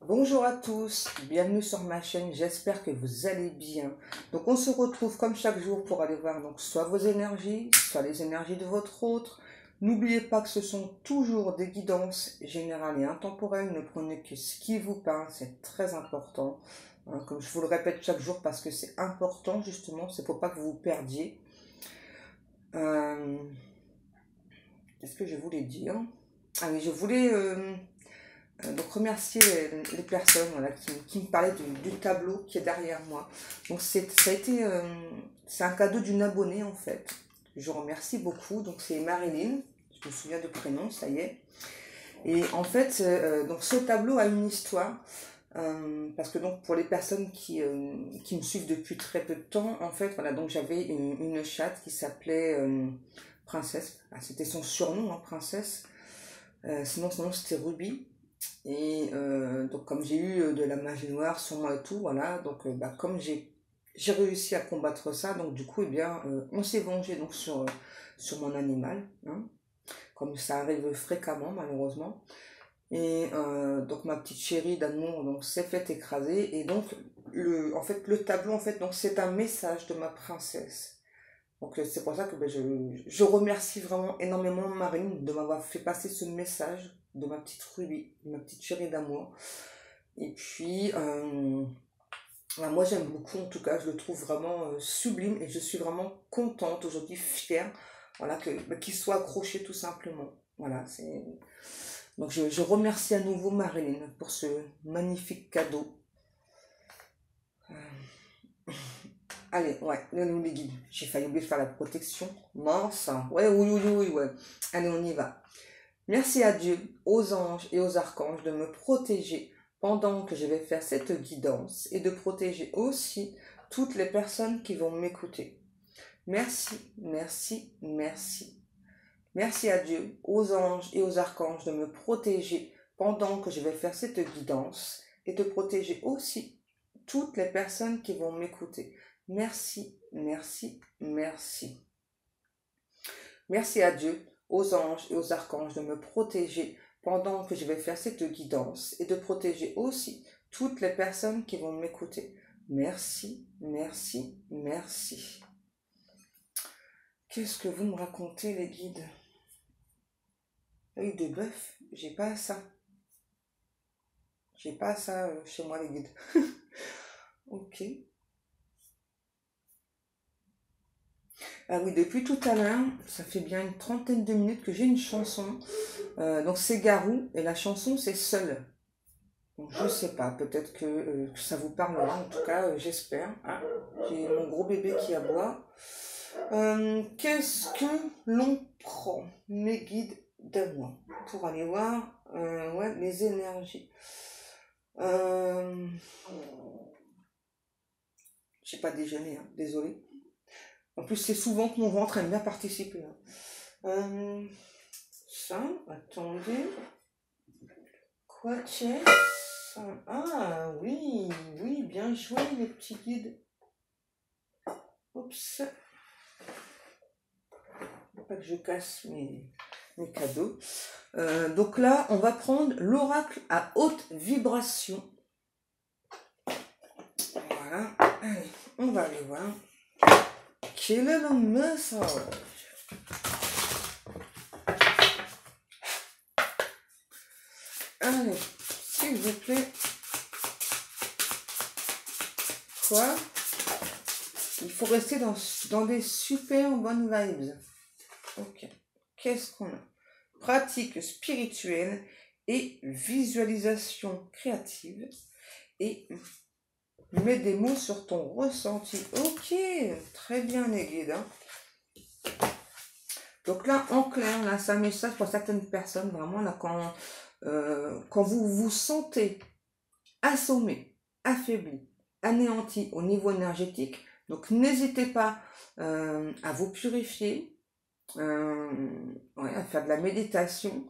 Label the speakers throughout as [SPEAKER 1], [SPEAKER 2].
[SPEAKER 1] Bonjour à tous, bienvenue sur ma chaîne, j'espère que vous allez bien. Donc on se retrouve comme chaque jour pour aller voir donc soit vos énergies, soit les énergies de votre autre. N'oubliez pas que ce sont toujours des guidances générales et intemporelles, ne prenez que ce qui vous parle, c'est très important. Hein, comme je vous le répète chaque jour parce que c'est important justement, c'est pour pas que vous vous perdiez. Qu'est-ce que je voulais dire? Ah oui, je voulais... donc remercier les personnes voilà, qui me parlaient du tableau qui est derrière moi. Donc ça a été c'est un cadeau d'une abonnée en fait. Je remercie beaucoup. Donc c'est Marilyn, je me souviens de prénom, ça y est. Et en fait, donc ce tableau a une histoire. Parce que donc pour les personnes qui me suivent depuis très peu de temps, en fait, voilà, donc j'avais une chatte qui s'appelait Princesse. Ah, c'était son surnom, hein, Princesse. Sinon, son nom c'était Ruby. Et donc comme j'ai eu de la magie noire sur moi et tout, voilà, donc comme j'ai réussi à combattre ça, donc du coup, eh bien, on s'est vengé donc sur mon animal, hein, comme ça arrive fréquemment malheureusement. Et donc ma petite chérie d'amour donc s'est fait écraser et donc en fait le tableau en fait donc c'est un message de ma princesse. Donc c'est pour ça que je remercie vraiment énormément Marine de m'avoir fait passer ce message de ma petite Ruby, ma petite chérie d'amour. Et puis, moi j'aime beaucoup, en tout cas, je le trouve vraiment sublime et je suis vraiment contente aujourd'hui, fière, voilà, qu'il soit accroché tout simplement. Voilà, c'est... Donc je remercie à nouveau Marilyn pour ce magnifique cadeau. Allez, ouais, les guides. J'ai failli oublier de faire la protection. Mince. Ouais, oui, ouais. Allez, on y va. Merci à Dieu, aux anges et aux archanges de me protéger pendant que je vais faire cette guidance et de protéger aussi toutes les personnes qui vont m'écouter. Merci, merci, merci. Merci à Dieu, aux anges et aux archanges de me protéger pendant que je vais faire cette guidance et de protéger aussi toutes les personnes qui vont m'écouter. Merci, merci, merci. Merci à Dieu, aux anges et aux archanges de me protéger pendant que je vais faire cette guidance et de protéger aussi toutes les personnes qui vont m'écouter. Merci, merci, merci. Qu'est-ce que vous me racontez les guides? Œil de bœuf, j'ai pas ça. J'ai pas ça chez moi les guides. Ok. Ah oui, depuis tout à l'heure, ça fait bien une trentaine de minutes que j'ai une chanson. Donc c'est Garou et la chanson c'est Seul. Donc, je sais pas, peut-être que ça vous parlera, en tout cas j'espère. Ah, j'ai mon gros bébé qui aboie. Qu'est-ce que l'on prend? Mes guides d'amour pour aller voir ouais, les énergies. J'ai pas déjeuné, hein, désolé. En plus, c'est souvent que mon ventre aime bien participer. Hein. Ça, attendez. Quoi, tiens? Ah, oui, oui, bien joué, les petits guides. Oups. Faut pas que je casse mes cadeaux. Donc là, on va prendre l'oracle à haute vibration. Voilà. Allez, on va aller voir. Quel est le message? Allez, s'il vous plaît. Quoi? Il faut rester dans des super bonnes vibes. Ok. Qu'est-ce qu'on a? Pratique spirituelle et visualisation créative. Et mets des mots sur ton ressenti. Ok, très bien les guides. Hein. Donc là, en clair, là, c'est un message pour certaines personnes, vraiment, là, quand vous vous sentez assommé, affaibli, anéanti au niveau énergétique, donc n'hésitez pas à vous purifier, ouais, à faire de la méditation,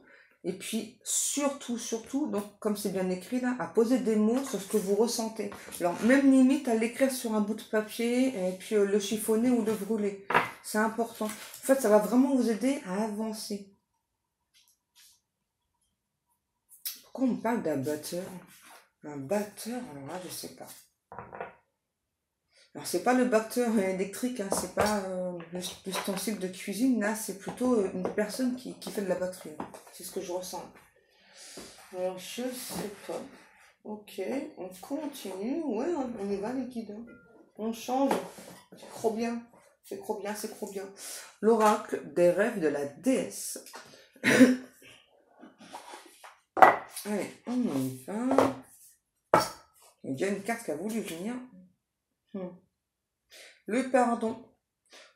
[SPEAKER 1] et puis surtout, donc comme c'est bien écrit là, à poser des mots sur ce que vous ressentez. Alors même limite à l'écrire sur un bout de papier, et puis le chiffonner ou le brûler. C'est important. En fait, ça va vraiment vous aider à avancer. Pourquoi on parle d'abatteur? Un batteur, alors là, je sais pas. Alors, c'est pas le batteur électrique, hein, c'est pas l'ustensile de cuisine, là, c'est plutôt une personne qui fait de la batterie. C'est ce que je ressens. Alors, je sais pas. Ok, on continue. Ouais, on y va, les guides. On change. C'est trop bien. C'est trop bien, c'est trop bien. L'oracle des rêves de la déesse. Allez, on y va. Il y a déjà une carte qui a voulu venir. Le pardon.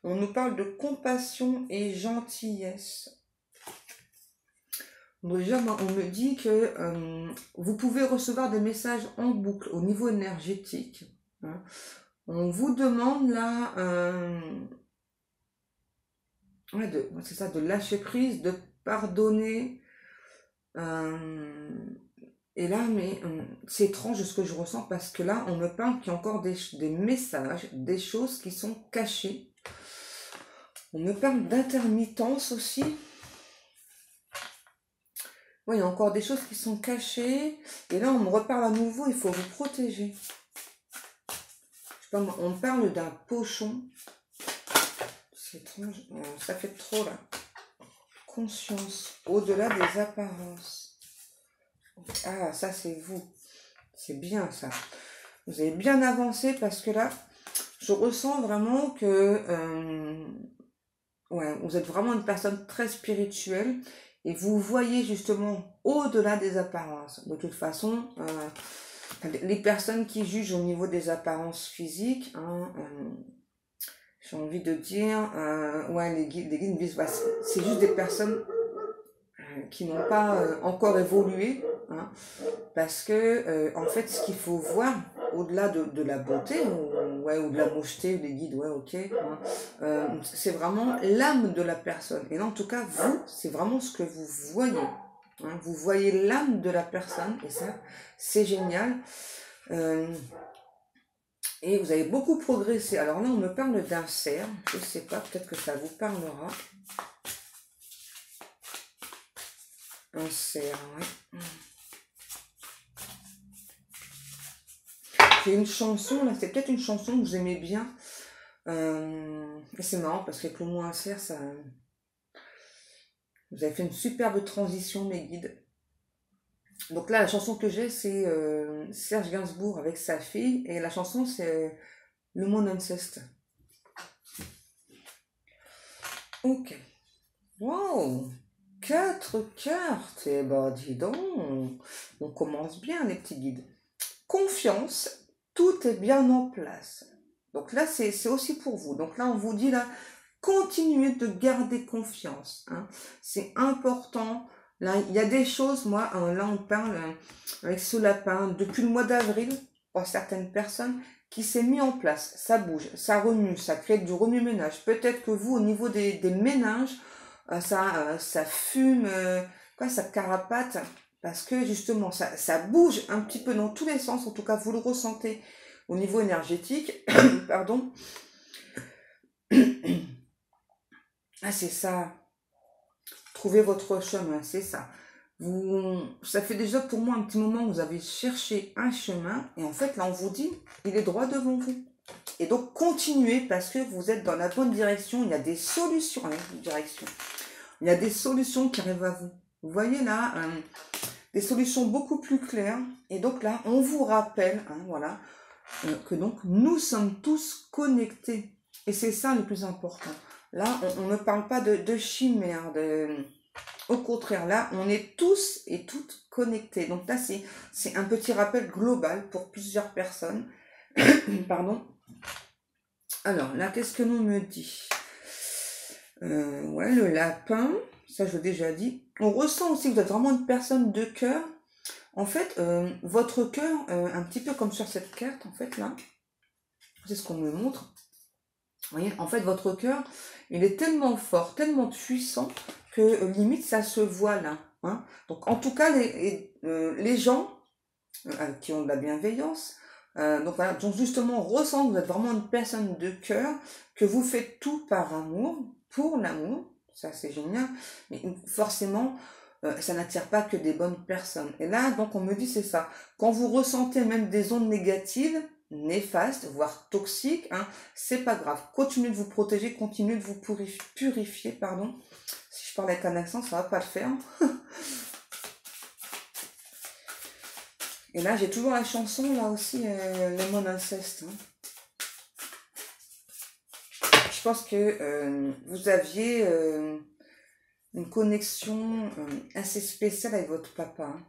[SPEAKER 1] On nous parle de compassion et gentillesse. Déjà, on me dit que vous pouvez recevoir des messages en boucle au niveau énergétique. Hein. On vous demande là, c'est ça, de lâcher prise, de pardonner. Et là, mais c'est étrange ce que je ressens parce que là, on me parle qu'il y a encore des messages, des choses qui sont cachées. On me parle d'intermittence aussi. Oui, il y a encore des choses qui sont cachées. Et là, on me reparle à nouveau, il faut vous protéger. Je sais pas, on parle d'un pochon. C'est étrange, ça fait trop là. Conscience, au-delà des apparences. Ah, ça c'est vous. C'est bien ça. Vous avez bien avancé parce que là, je ressens vraiment que ouais, vous êtes vraiment une personne très spirituelle et vous voyez justement au-delà des apparences. De toute façon, les personnes qui jugent au niveau des apparences physiques, hein, j'ai envie de dire, ouais, les guides me disent, bah, c'est juste des personnes qui n'ont pas encore évolué, hein, parce que en fait, ce qu'il faut voir, au-delà de la beauté, ou de la mocheté, les guides, ouais, ok, hein, c'est vraiment l'âme de la personne. Et là, en tout cas, vous, c'est vraiment ce que vous voyez. Hein, vous voyez l'âme de la personne, et ça, c'est génial. Et vous avez beaucoup progressé. Alors là, on me parle d'un cerf. Je ne sais pas, peut-être que ça vous parlera. Un cerf, oui. J'ai une chanson, là, c'est peut-être une chanson que vous aimez bien. Et c'est marrant parce qu'avec le mot un cerf, ça... Vous avez fait une superbe transition, mes guides. Donc là, la chanson que j'ai, c'est Serge Gainsbourg avec sa fille. Et la chanson, c'est Le Monde Inceste. Ok. Wow! 4 cartes. Eh ben, dis donc. On commence bien, les petits guides. Confiance. Tout est bien en place. Donc là, c'est aussi pour vous. Donc là, on vous dit là, continuez de garder confiance. Hein. C'est important. Là, il y a des choses, moi, là, on parle avec ce lapin depuis le mois d'avril, pour certaines personnes, qui s'est mis en place. Ça bouge, ça remue, ça crée du remue-ménage. Peut-être que vous, au niveau des ménages, ça fume, ça carapate, parce que justement, ça bouge un petit peu dans tous les sens. En tout cas, vous le ressentez au niveau énergétique. Pardon. Ah, c'est ça. Trouvez votre chemin, c'est ça. Ça fait déjà pour moi un petit moment que vous avez cherché un chemin. Et en fait, là, on vous dit, il est droit devant vous. Et donc, continuez parce que vous êtes dans la bonne direction. Il y a des solutions à la direction. Il y a des solutions qui arrivent à vous. Vous voyez là, des solutions beaucoup plus claires. Et donc là, on vous rappelle, hein, voilà, que donc nous sommes tous connectés. Et c'est ça le plus important. Là, on ne parle pas de chimère, au contraire, là, on est tous et toutes connectés. Donc là, c'est un petit rappel global pour plusieurs personnes. Pardon. Alors, là, qu'est-ce que l'on me dit? Ouais, le lapin, ça je l'ai déjà dit. On ressent aussi que vous êtes vraiment une personne de cœur. En fait, votre cœur, un petit peu comme sur cette carte, en fait, là, c'est ce qu'on me montre. Vous voyez, en fait, votre cœur, il est tellement fort, tellement puissant, que limite, ça se voit là. Hein. Donc, en tout cas, les gens qui ont de la bienveillance, donc voilà, donc justement, ressent que vous êtes vraiment une personne de cœur, que vous faites tout par amour, pour l'amour, ça c'est génial, mais forcément, ça n'attire pas que des bonnes personnes. Et là, donc, on me dit, c'est ça. Quand vous ressentez même des ondes négatives, néfastes, voire toxiques, hein, c'est pas grave. Continuez de vous protéger, continuez de vous purifier, pardon. Si je parle avec un accent, ça va pas le faire. Et là, j'ai toujours la chanson, là aussi, Lemon Incest. Hein. Je pense que vous aviez une connexion assez spéciale avec votre papa. Hein.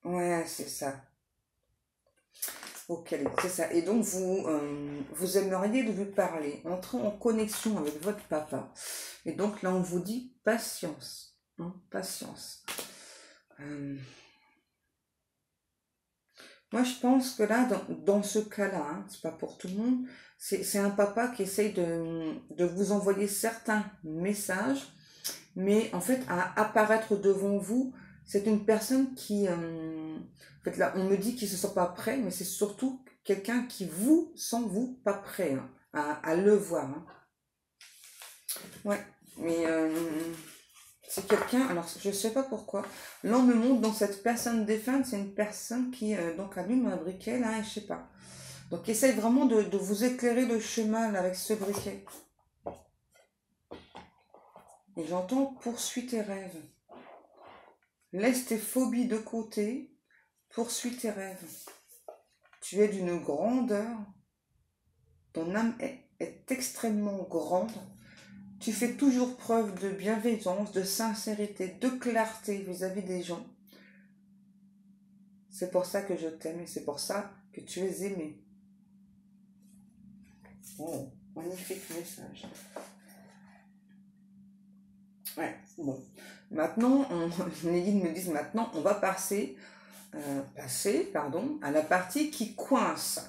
[SPEAKER 1] Ouais, c'est ça. Ok, c'est ça. Et donc, vous aimeriez lui parler, entrer en connexion avec votre papa. Et donc, là, on vous dit patience. Hein, patience. Moi, je pense que là, dans ce cas-là, hein, c'est pas pour tout le monde, c'est un papa qui essaye de vous envoyer certains messages, mais en fait, à apparaître devant vous, c'est une personne qui, en fait, là, on me dit qu'il ne se sent pas prêt, mais c'est surtout quelqu'un qui vous sent, vous, pas prêt hein, à le voir. Hein. Ouais, mais c'est quelqu'un, alors je ne sais pas pourquoi, là on me montre dans cette personne défunte, c'est une personne qui donc allume un briquet, là, et je sais pas. Donc essaye vraiment de vous éclairer le chemin là, avec ce briquet. Et j'entends poursuis tes rêves. Laisse tes phobies de côté, poursuis tes rêves. Tu es d'une grandeur, ton âme est extrêmement grande. Tu fais toujours preuve de bienveillance, de sincérité, de clarté vis-à-vis des gens. C'est pour ça que je t'aime et c'est pour ça que tu es aimé. Oh, magnifique message. Ouais, bon. Maintenant, les guides me disent maintenant, on va passer à la partie qui coince.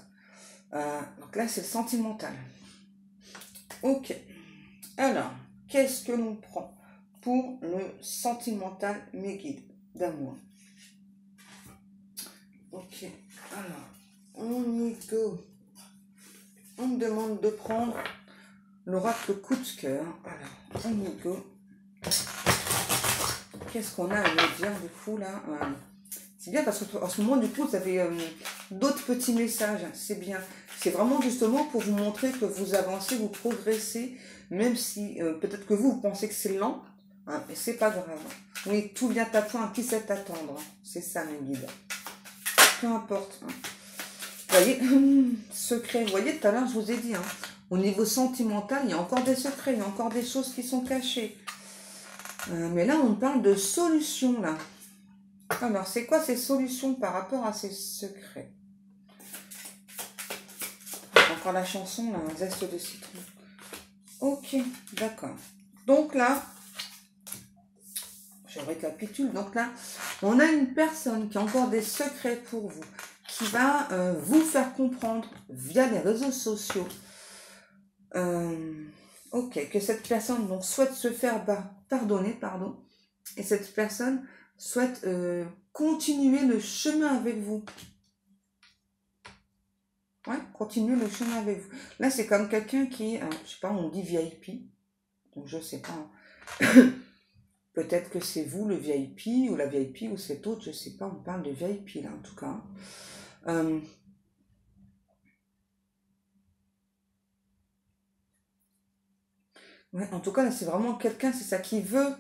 [SPEAKER 1] Donc là, c'est sentimental. Ok. Alors, qu'est-ce que l'on prend pour le sentimental, mes guides d'amour? Ok. Alors, on y go. On me demande de prendre l'oracle coup de cœur. Alors, on y go. Qu'est-ce qu'on a à me dire du coup là C'est bien parce qu'en ce moment du coup vous avez d'autres petits messages. C'est bien. C'est vraiment justement pour vous montrer que vous avancez, vous progressez, même si peut-être que vous pensez que c'est lent, hein, mais c'est pas grave. Oui, tout vient à point, qui sait attendre. C'est ça mes guides. Peu importe. Hein. Vous voyez, secret. Vous voyez, tout à l'heure je vous ai dit, hein, au niveau sentimental, il y a encore des secrets, il y a encore des choses qui sont cachées. Mais là, on parle de solutions, là. Alors, c'est quoi ces solutions par rapport à ces secrets? Encore la chanson, là, un zeste de citron. Ok, d'accord. Donc là, je récapitule. Donc là, on a une personne qui a encore des secrets pour vous, qui va vous faire comprendre via les réseaux sociaux ok, que cette personne donc, souhaite se faire pardonner, pardon, et cette personne souhaite continuer le chemin avec vous. Ouais, continuer le chemin avec vous. Là, c'est comme quelqu'un qui, je sais pas, on dit VIP, donc je sais pas. Peut-être que c'est vous le VIP ou la VIP ou cet autre, je sais pas, on parle de VIP là en tout cas. Ouais, en tout cas, là, c'est vraiment quelqu'un, c'est ça, qui veut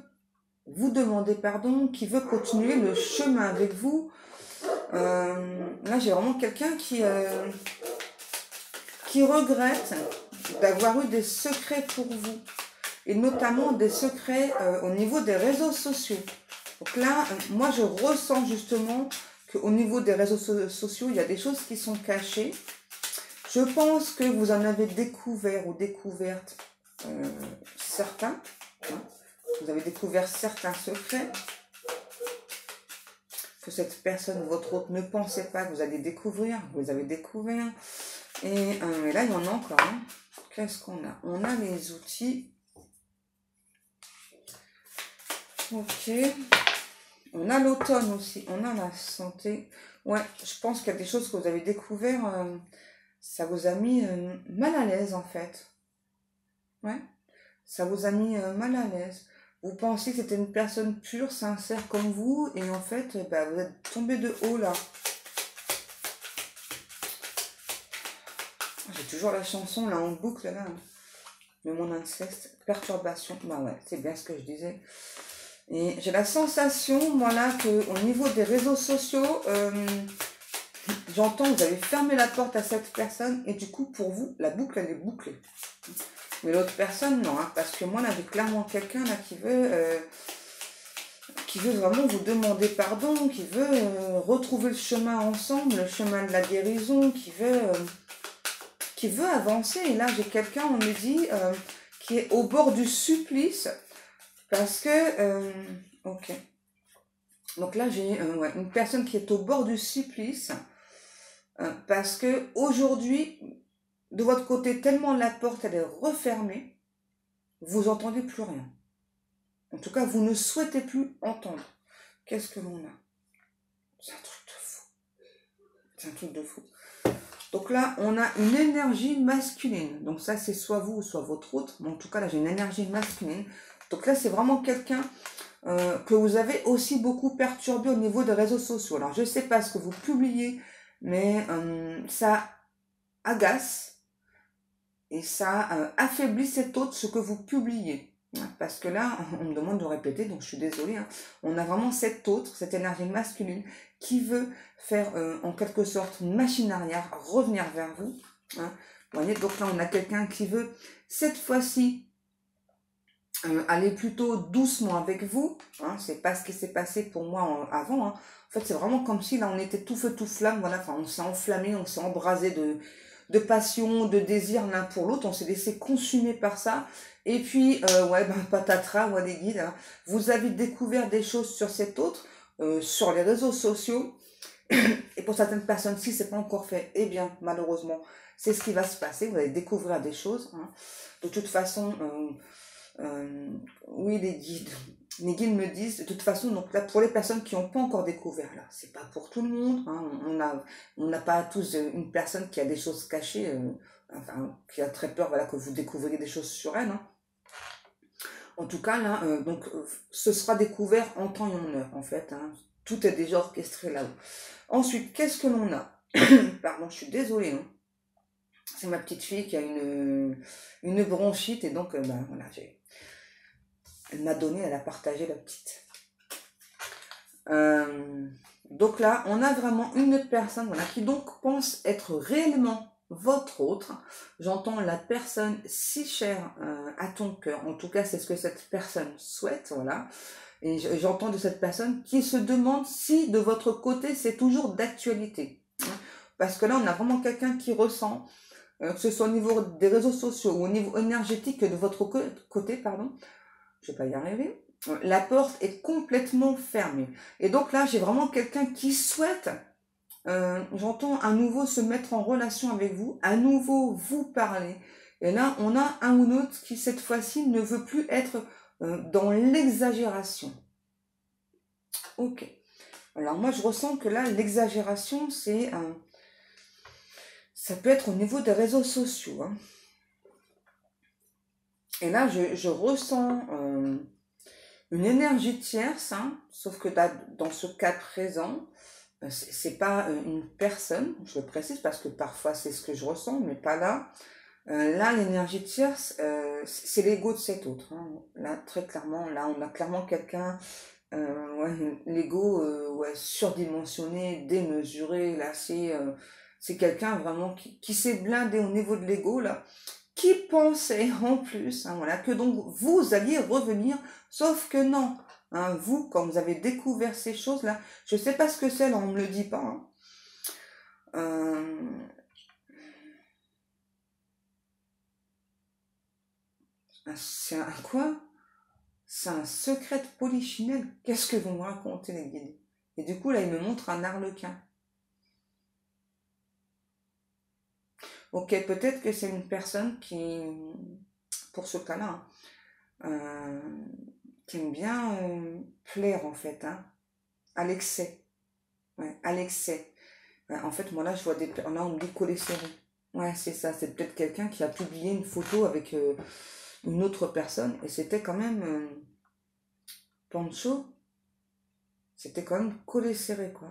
[SPEAKER 1] vous demander pardon, qui veut continuer le chemin avec vous. Là, j'ai vraiment quelqu'un qui regrette d'avoir eu des secrets pour vous. Et notamment des secrets au niveau des réseaux sociaux. Donc là, moi, je ressens justement qu'au niveau des réseaux sociaux, il y a des choses qui sont cachées. Je pense que vous en avez découvert ou découverte certains. Hein. Vous avez découvert certains secrets que cette personne, votre autre, ne pensait pas que vous alliez découvrir. Vous les avez découverts. Et là, il y en a encore. Hein. Qu'est-ce qu'on a? On a les outils. Ok. On a l'automne aussi. On a la santé. Ouais, je pense qu'il y a des choses que vous avez découvert. Ça vous a mis mal à l'aise, en fait. Ouais. Ça vous a mis mal à l'aise. Vous pensiez que c'était une personne pure, sincère comme vous, et en fait, bah, vous êtes tombé de haut là. J'ai toujours la chanson là en boucle là. De mon inceste, perturbation. Bah ouais, c'est bien ce que je disais. Et j'ai la sensation, moi là, qu'au niveau des réseaux sociaux, j'entends que vous avez fermé la porte à cette personne et du coup, pour vous, la boucle, elle est bouclée. Mais l'autre personne, non, hein, parce que moi, là, j'ai clairement quelqu'un là qui veut vraiment vous demander pardon, qui veut retrouver le chemin ensemble, le chemin de la guérison, qui veut avancer. Et là, j'ai quelqu'un, on me dit, qui est au bord du supplice, parce que, ok. Donc là, j'ai ouais, une personne qui est au bord du supplice, parce que aujourd'hui, de votre côté, tellement la porte, elle est refermée, vous n'entendez plus rien. En tout cas, vous ne souhaitez plus entendre. Qu'est-ce que l'on a? C'est un truc de fou. C'est un truc de fou. Donc là, on a une énergie masculine. Donc ça, c'est soit vous ou soit votre autre. Mais en tout cas, là, j'ai une énergie masculine. Donc là, c'est vraiment quelqu'un que vous avez aussi beaucoup perturbé au niveau des réseaux sociaux. Alors, je ne sais pas ce que vous publiez, mais ça agace et ça affaiblit cet autre, ce que vous publiez. Parce que là, on me demande de répéter, donc je suis désolée. Hein. On a vraiment cet autre, cette énergie masculine qui veut faire en quelque sorte une machine arrière, revenir vers vous. Hein. Vous voyez, donc là, on a quelqu'un qui veut cette fois-ci aller plutôt doucement avec vous. Hein. C'est pas ce qui s'est passé pour moi avant. Hein. En fait, c'est vraiment comme si là, on était tout feu, tout flamme. Voilà, enfin, on s'est enflammé, on s'est embrasé de passion, de désir l'un pour l'autre. On s'est laissé consumer par ça. Et puis, ouais, ben, patatras, ouais, les guides, hein. Vous avez découvert des choses sur cet autre, sur les réseaux sociaux. Et pour certaines personnes, si c'est pas encore fait, eh bien, malheureusement, c'est ce qui va se passer. Vous allez découvrir des choses. Hein. De toute façon, oui, les guides me disent, de toute façon, donc là, pour les personnes qui n'ont pas encore découvert, là, c'est pas pour tout le monde. Hein. On n'a pas tous une personne qui a des choses cachées, enfin, qui a très peur, voilà, que vous découvriez des choses sur elle. Hein. En tout cas, là, donc, ce sera découvert en temps et en heure, en fait. Hein. Tout est déjà orchestré là-haut. Ensuite, qu'est-ce que l'on a? Pardon, je suis désolée. Hein. C'est ma petite fille qui a une bronchite et donc, ben, voilà, elle m'a donné, elle a partagé la petite. Donc là, on a vraiment une personne voilà, qui donc pense être réellement votre autre. J'entends la personne si chère à ton cœur. En tout cas, c'est ce que cette personne souhaite. Voilà. Et j'entends de cette personne qui se demande si de votre côté, c'est toujours d'actualité. Parce que là, on a vraiment quelqu'un qui ressent, que ce soit au niveau des réseaux sociaux ou au niveau énergétique de votre côté, pardon, je vais pas y arriver, la porte est complètement fermée. Et donc là, j'ai vraiment quelqu'un qui souhaite, j'entends à nouveau se mettre en relation avec vous, à nouveau vous parler. Et là, on a un ou l'autre qui, cette fois-ci, ne veut plus être dans l'exagération. Ok. Alors moi, je ressens que là, l'exagération, c'est ça peut être au niveau des réseaux sociaux. Hein. Et là, je ressens une énergie tierce, hein, sauf que dans ce cas présent, c'est pas une personne, je le précise parce que parfois c'est ce que je ressens, mais pas là. Là, l'énergie tierce, c'est l'ego de cet autre. Hein. Là, très clairement, là, on a clairement quelqu'un, ouais, l'ego ouais, surdimensionné, démesuré. Là, c'est quelqu'un vraiment qui s'est blindé au niveau de l'ego, là, qui pensait en plus, hein, voilà, que donc vous alliez revenir, sauf que non. Hein, vous, quand vous avez découvert ces choses-là, je ne sais pas ce que c'est, là, on ne me le dit pas. Hein. C'est un quoi? C'est un secret de polichinelle. Qu'est-ce que vous me racontez, les guides? Et du coup, là, il me montre un arlequin. Ok, peut-être que c'est une personne qui, pour ce cas-là, hein, qui aime bien plaire, en fait, hein, à l'excès. Ouais, à l'excès. En fait, moi, là, je vois des... Là, on me dit coller serré. Ouais, c'est ça. C'est peut-être quelqu'un qui a publié une photo avec une autre personne. Et c'était quand même... Pancho, c'était quand même collé serré, quoi.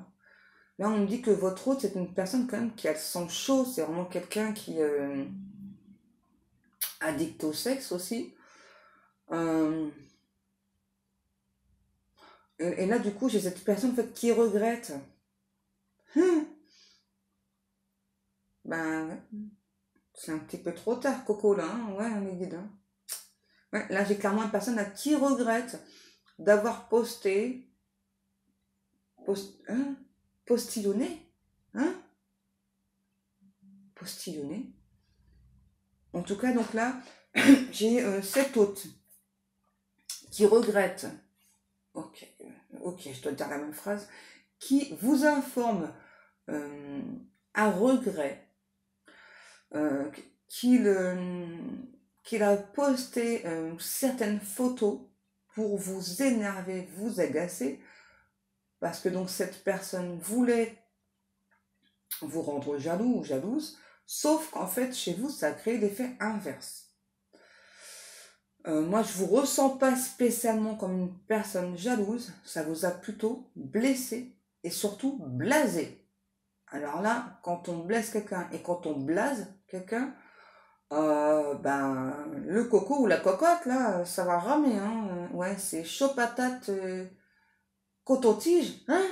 [SPEAKER 1] Là, on me dit que votre hôte, c'est une personne quand même qui a le sang chaud. C'est vraiment quelqu'un qui addict au sexe aussi. Euh, et là, du coup, j'ai cette personne en fait, qui regrette. Hum, ben, c'est un petit peu trop tard, Coco, là. Hein, ouais, on est guide. Hein. Ouais, là, j'ai clairement une personne là, qui regrette d'avoir hein, postillonné. Hein, postillonné. En tout cas, donc là, j'ai cet hôte qui regrette. Ok, ok, je dois dire la même phrase. Qui vous informe euh, à regret euh, qu'il qu'il a posté certaines photos pour vous énerver, vous agacer, parce que donc cette personne voulait vous rendre jaloux ou jalouse, sauf qu'en fait chez vous ça a créé l'effet inverse. Moi je vous ressens pas spécialement comme une personne jalouse, ça vous a plutôt blessé et surtout blasé. Alors là, quand on blesse quelqu'un et quand on blase quelqu'un, ben, le coco ou la cocotte, là, ça va ramer, hein. Ouais, c'est chaud patate, coton-tige, hein.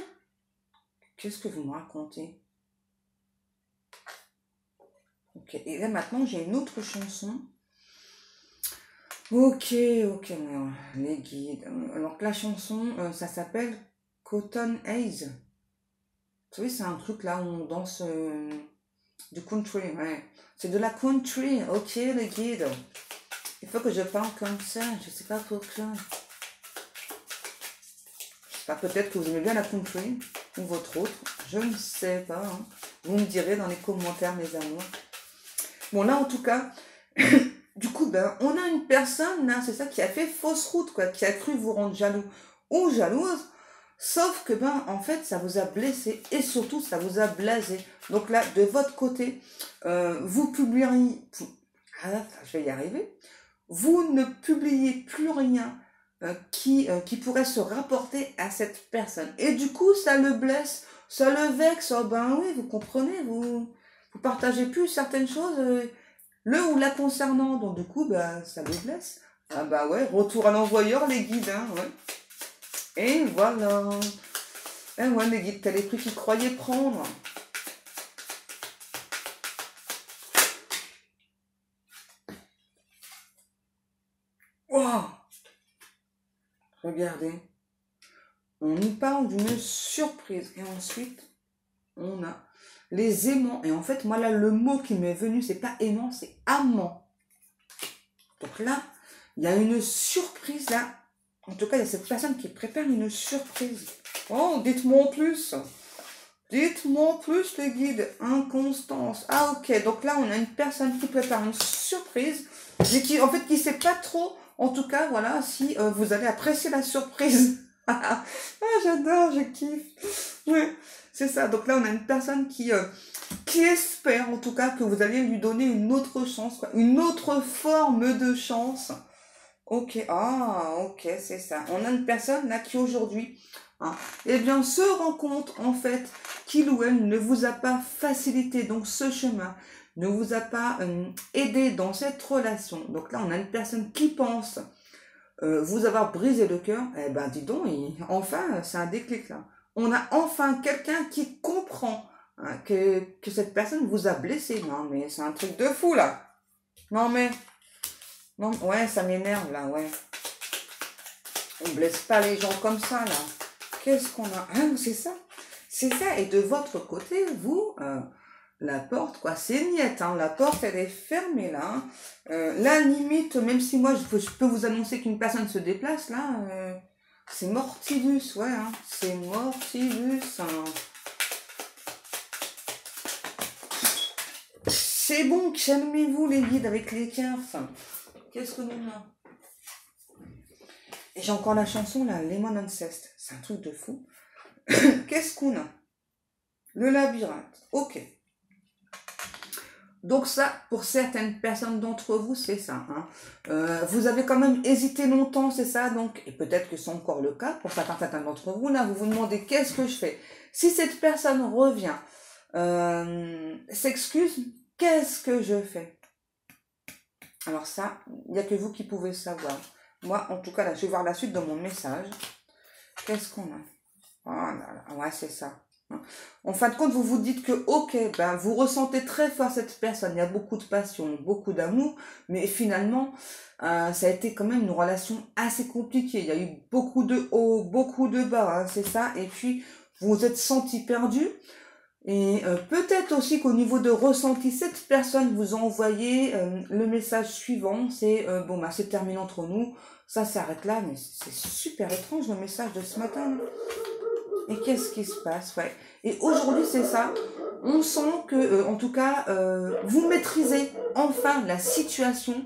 [SPEAKER 1] Qu'est-ce que vous me racontez? Ok, et là maintenant, j'ai une autre chanson. Ok, ok, alors, les guides. Alors, la chanson, ça s'appelle Cotton Haze. Vous savez, c'est un truc là où on danse du country, ouais. C'est de la country, ok, les guides. Il faut que je parle comme ça, je sais pas pourquoi. Peut-être que vous aimez bien la country, ou votre autre, je ne sais pas. Hein. Vous me direz dans les commentaires, mes amours. Bon, là, en tout cas, du coup, ben, on a une personne, là, c'est ça, qui a fait fausse route, quoi, qui a cru vous rendre jaloux ou jalouse, sauf que, ben, en fait, ça vous a blessé, et surtout, ça vous a blasé. Donc là, de votre côté, vous publieriez... Ah, je vais y arriver. Vous ne publiez plus rien qui pourrait se rapporter à cette personne. Et du coup, ça le blesse, ça le vexe. Oh ben oui, vous comprenez, vous partagez plus certaines choses, le ou la concernant. Donc du coup, ben, ça le blesse. Ah bah ouais, retour à l'envoyeur, les guides, hein, ouais. Et voilà. Et ouais, les guides, t'as les prix qu'ils croyaient prendre. Wow. Regardez. On nous parle d'une surprise. Et ensuite, on a les aimants. Et en fait, moi, là, le mot qui m'est venu, c'est pas aimant, c'est amant. Donc là, il y a une surprise, là. En tout cas, il y a cette personne qui prépare une surprise. Oh, dites-moi en plus. Dites-moi en plus, les guides. Inconstance. Ah, ok. Donc là, on a une personne qui prépare une surprise. Mais qui, en fait, qui sait pas trop, en tout cas, voilà, si vous allez apprécier la surprise. Ah, j'adore, je kiffe. Ouais, c'est ça. Donc là, on a une personne qui espère, en tout cas, que vous allez lui donner une autre chance, quoi. Une autre forme de chance. Ok, ah, ok, c'est ça. On a une personne là qui aujourd'hui, hein, eh bien, se rend compte en fait qu'il ou elle ne vous a pas facilité donc ce chemin, ne vous a pas aidé dans cette relation. Donc là, on a une personne qui pense vous avoir brisé le cœur. Eh ben, dis donc, enfin, c'est un déclic là. On a enfin quelqu'un qui comprend hein, que cette personne vous a blessé. Non, mais c'est un truc de fou là. Non, mais... Non, ouais, ça m'énerve là, ouais. On blesse pas les gens comme ça là. Qu'est-ce qu'on a? Ah, c'est ça. C'est ça. Et de votre côté, vous, la porte, quoi, c'est niette. Hein. La porte, elle est fermée là. Hein. Là, limite, même si moi, je peux vous annoncer qu'une personne se déplace là, c'est mortibus, ouais. Hein. C'est mortibus. Hein. C'est bon, calmez-vous les guides avec les cartes. Qu'est-ce que nous avons? Et j'ai encore la chanson là, Lemon Ancest. C'est un truc de fou. Qu'est-ce qu'on a? Le labyrinthe. Ok. Donc ça, pour certaines personnes d'entre vous, c'est ça. Hein. Vous avez quand même hésité longtemps, c'est ça. Donc, et peut-être que c'est encore le cas pour certains d'entre vous. Là, vous vous demandez qu'est-ce que je fais. Si cette personne revient, s'excuse, qu'est-ce que je fais? Alors ça, il n'y a que vous qui pouvez savoir. Moi, en tout cas, là, je vais voir la suite de mon message. Qu'est-ce qu'on a? Oh là là, ouais, c'est ça. En fin de compte, vous vous dites que, ok, ben, vous ressentez très fort cette personne, il y a beaucoup de passion, beaucoup d'amour, mais finalement, ça a été quand même une relation assez compliquée. Il y a eu beaucoup de hauts, beaucoup de bas, hein, c'est ça. Et puis, vous vous êtes senti perdu. Et peut-être aussi qu'au niveau de ressenti, cette personne vous a envoyé le message suivant, c'est bon, bah, c'est terminé entre nous, ça s'arrête là, mais c'est super étrange le message de ce matin. Et qu'est-ce qui se passe? Ouais. Et aujourd'hui, c'est ça. On sent que, en tout cas, vous maîtrisez enfin la situation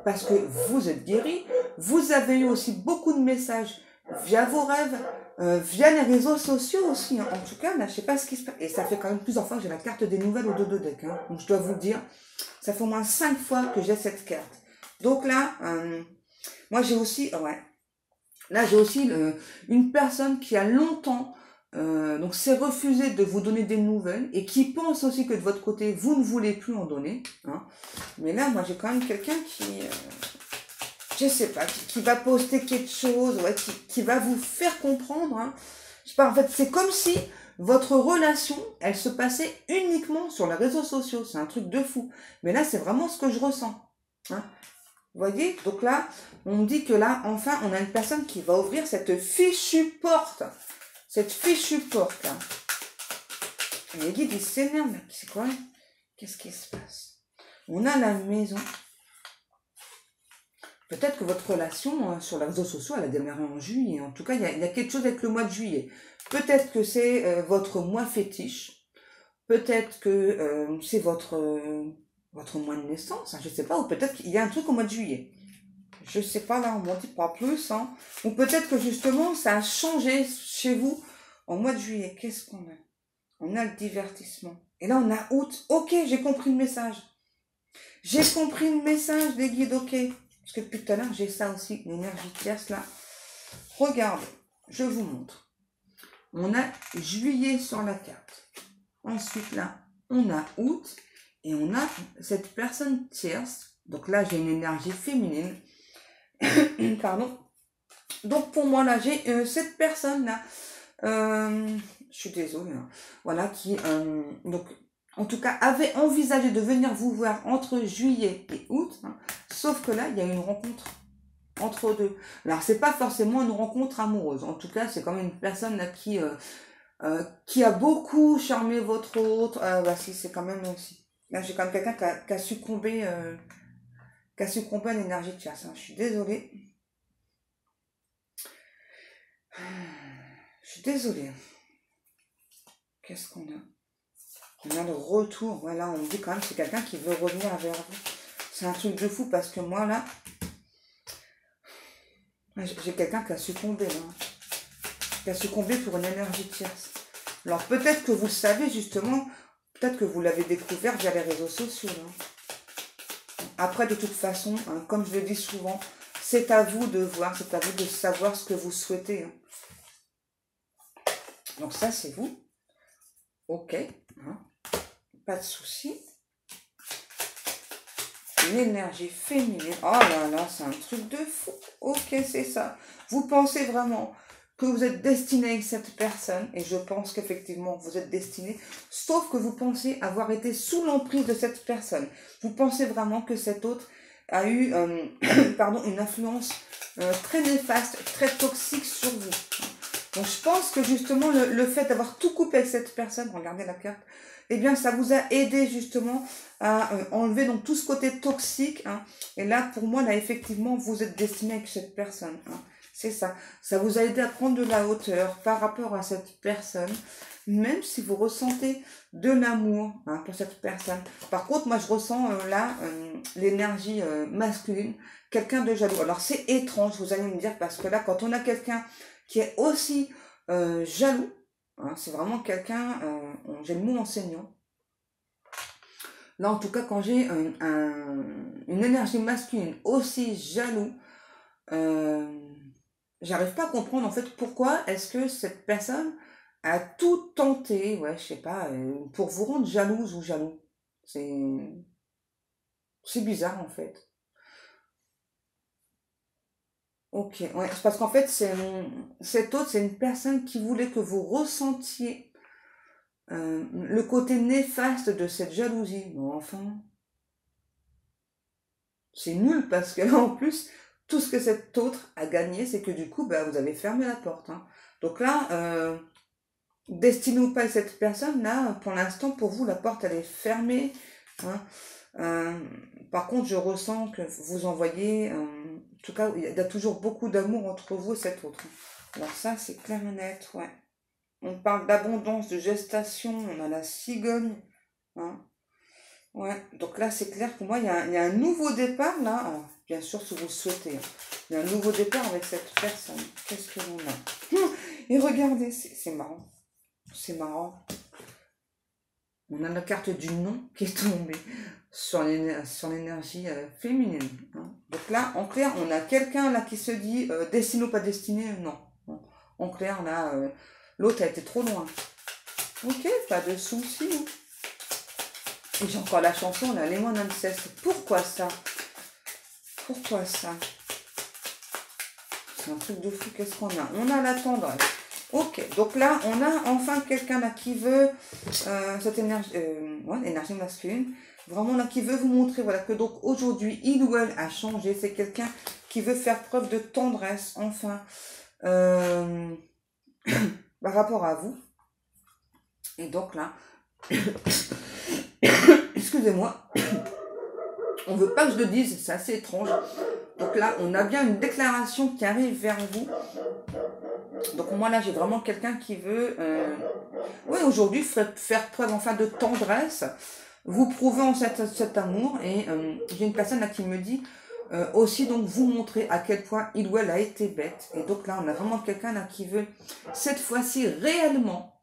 [SPEAKER 1] parce que vous êtes guéri. Vous avez eu aussi beaucoup de messages via vos rêves, via les réseaux sociaux aussi. Hein. En tout cas, là, je sais pas ce qui se passe. Et ça fait quand même plusieurs fois que j'ai la carte des nouvelles au dos de deck. Hein. Donc, je dois vous le dire, ça fait au moins 5 fois que j'ai cette carte. Donc là, moi, j'ai aussi, ouais. Là, j'ai aussi une personne qui a longtemps donc s'est refusé de vous donner des nouvelles et qui pense aussi que de votre côté, vous ne voulez plus en donner. Hein. Mais là, moi, j'ai quand même quelqu'un qui, je sais pas, qui va poster quelque chose, ouais, qui va vous faire comprendre. Hein. Je sais pas, en fait, c'est comme si votre relation, elle se passait uniquement sur les réseaux sociaux. C'est un truc de fou. Mais là, c'est vraiment ce que je ressens. Hein. Vous voyez? Donc là, on me dit que là, enfin, on a une personne qui va ouvrir cette fichue porte. Cette fichue porte, là. Et les guides, ils s'énervent. C'est quoi? Qu'est-ce qui se passe? On a la maison. Peut-être que votre relation sur les réseaux sociaux, elle a démarré en juillet. En tout cas, il y a quelque chose avec le mois de juillet. Peut-être que c'est votre mois fétiche. Peut-être que c'est votre mois de naissance. Hein, je ne sais pas. Ou peut-être qu'il y a un truc au mois de juillet. Je sais pas, là, on m'en dit pas plus. Hein. Ou peut-être que justement, ça a changé chez vous en mois de juillet. Qu'est-ce qu'on a? On a le divertissement. Et là, on a août. Ok, j'ai compris le message. J'ai compris le message des guides, ok. Parce que depuis tout à l'heure, j'ai ça aussi, l'énergie tierce, là. Regarde, je vous montre. On a juillet sur la carte. Ensuite, là, on a août. Et on a cette personne tierce. Donc là, j'ai une énergie féminine. Pardon. Donc pour moi là j'ai cette personne là, je suis désolée, hein, voilà qui donc en tout cas avait envisagé de venir vous voir entre juillet et août, hein, sauf que là il y a une rencontre entre deux. Alors c'est pas forcément une rencontre amoureuse, en tout cas c'est quand même une personne là qui a beaucoup charmé votre autre. Bah si c'est quand même aussi. Là j'ai quand même quelqu'un qui a succombé à l'énergie de chasse. Hein. Je suis désolée. Je suis désolée. Qu'est-ce qu'on a? On a le retour. Voilà, on me dit quand même que c'est quelqu'un qui veut revenir vers vous. C'est un truc de fou parce que moi, là, j'ai quelqu'un qui a succombé, là. Qui a succombé pour une énergie tierce. Alors, peut-être que vous le savez, justement, peut-être que vous l'avez découvert via les réseaux sociaux. Là. Après, de toute façon, hein, comme je le dis souvent, c'est à vous de voir, c'est à vous de savoir ce que vous souhaitez. Hein. Donc ça, c'est vous. Ok. Hein. Pas de souci. L'énergie féminine. Oh là là, c'est un truc de fou. Ok, c'est ça. Vous pensez vraiment que vous êtes destiné avec cette personne. Et je pense qu'effectivement, vous êtes destiné. Sauf que vous pensez avoir été sous l'emprise de cette personne. Vous pensez vraiment que cet autre a eu pardon, une influence très néfaste, très toxique sur vous. Donc je pense que justement le fait d'avoir tout coupé avec cette personne, regardez la carte, eh bien ça vous a aidé justement à enlever donc tout ce côté toxique. Hein. Et là pour moi là effectivement vous êtes destiné avec cette personne. Hein. C'est ça. Ça vous a aidé à prendre de la hauteur par rapport à cette personne, même si vous ressentez de l'amour hein, pour cette personne. Par contre moi je ressens là l'énergie masculine, quelqu'un de jaloux. Alors c'est étrange vous allez me dire parce que là quand on a quelqu'un qui est aussi jaloux. Hein, c'est vraiment quelqu'un, j'ai le mot enseignant. Là, en tout cas, quand j'ai une énergie masculine aussi jaloux, euh, j'arrive pas à comprendre en fait pourquoi est-ce que cette personne a tout tenté, ouais, je sais pas, pour vous rendre jalouse ou jaloux. C'est c'est bizarre en fait. Ok, ouais, c'est parce qu'en fait, cet autre, c'est une personne qui voulait que vous ressentiez le côté néfaste de cette jalousie. Bon, enfin, c'est nul parce que là, en plus, tout ce que cet autre a gagné, c'est que du coup, bah, vous avez fermé la porte. Hein. Donc là, destiné ou pas à cette personne, là, pour l'instant, pour vous, la porte, elle est fermée. Hein. Euh, Par contre, je ressens que vous envoyez, en tout cas, il y a toujours beaucoup d'amour entre vous et cet autre. Alors ça, c'est clair et net, ouais. On parle d'abondance, de gestation, on a la cigogne. Hein. Ouais, donc là, c'est clair que moi, il y a un nouveau départ, là. Alors, bien sûr, si vous le souhaitez. Hein. Il y a un nouveau départ avec cette personne. Qu'est-ce que l'on a? Et regardez, c'est marrant. C'est marrant. On a la carte du non qui est tombée sur l'énergie féminine. Hein. Donc là, en clair, on a quelqu'un là qui se dit destiné ou pas destiné, non. Bon. En clair, là, l'autre a été trop loin. Ok, pas de soucis. Et j'ai encore la chanson, là, les moines ancêtres. Pourquoi ça? Pourquoi ça? C'est un truc de fou, qu'est-ce qu'on a? On a la tendresse. Ok, donc là, on a enfin quelqu'un là qui veut cette énergie, ouais, énergie masculine, vraiment là qui veut vous montrer, voilà, que donc aujourd'hui, il ou elle a changé. C'est quelqu'un qui veut faire preuve de tendresse, enfin, par rapport à vous. Et donc là, excusez-moi, on veut pas que je le dise, c'est assez étrange. Donc là, on a bien une déclaration qui arrive vers vous. Donc moi là, j'ai vraiment quelqu'un qui veut, oui, aujourd'hui, faire preuve enfin de tendresse, vous prouver en cet amour. Et j'ai une personne là qui me dit aussi donc vous montrer à quel point il ou elle a été bête. Et donc là, on a vraiment quelqu'un là qui veut cette fois-ci réellement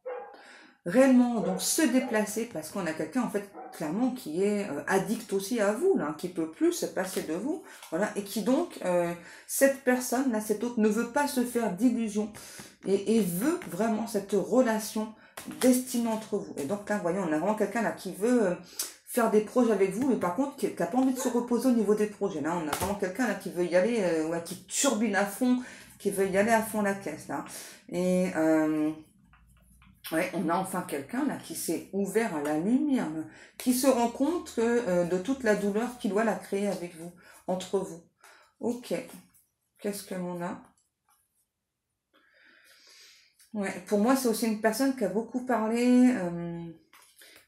[SPEAKER 1] donc se déplacer, parce qu'on a quelqu'un en fait clairement qui est addict aussi à vous, là, qui peut plus se passer de vous, voilà, et qui donc cette personne là, cet autre ne veut pas se faire d'illusions et veut vraiment cette relation destinée entre vous. Et donc là, voyons, on a vraiment quelqu'un là qui veut faire des projets avec vous, mais par contre qui n'a pas envie de se reposer au niveau des projets. Là, on a vraiment quelqu'un là qui veut y aller, ouais, qui turbine à fond, qui veut y aller à fond la caisse là. Et ouais, on a enfin quelqu'un là qui s'est ouvert à la lumière, là, qui se rend compte que, de toute la douleur qu'il doit la créer avec vous, entre vous. Ok, qu'est-ce que l'on a? Ouais, pour moi, c'est aussi une personne qui a beaucoup parlé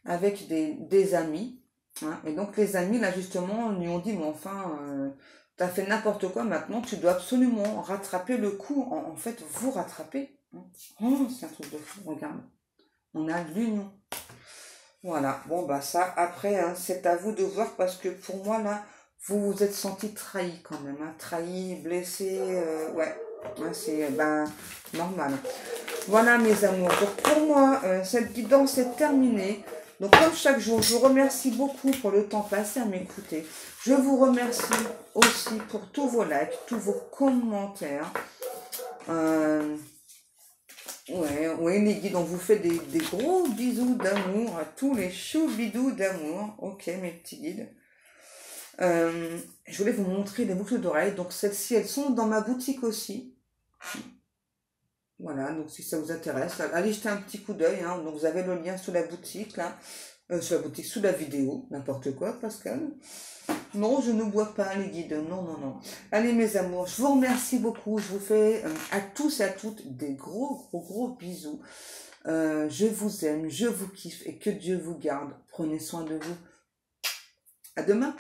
[SPEAKER 1] avec des amis. Hein, et donc les amis, là justement, lui ont dit, mais enfin, t'as fait n'importe quoi, maintenant tu dois absolument rattraper le coup, en fait, vous rattraper. Hein. Oh, c'est un truc de fou, regarde. On a l'union. Voilà, bon bah ça, après, hein, c'est à vous de voir, parce que pour moi, là, vous vous êtes senti trahi quand même, hein, trahi, blessé, ouais, ouais, c'est ben normal. Voilà mes amours, donc pour moi, cette guidance est terminée. Donc comme chaque jour, je vous remercie beaucoup pour le temps passé à m'écouter. Je vous remercie aussi pour tous vos likes, tous vos commentaires. Ouais, ouais, les guides, on vous fait des gros bisous d'amour à tous les choux bidous d'amour. Ok, mes petits guides. Je voulais vous montrer les boucles d'oreilles. Donc celles-ci, elles sont dans ma boutique aussi. Voilà, donc si ça vous intéresse, allez jeter un petit coup d'œil. Hein. Donc vous avez le lien sous la boutique, là. Sur la boutique, sous la vidéo. N'importe quoi, Pascal. Non, je ne bois pas les guides. Non, non, non. Allez, mes amours, je vous remercie beaucoup. Je vous fais à tous et à toutes des gros bisous. Je vous aime, je vous kiffe et que Dieu vous garde. Prenez soin de vous. À demain.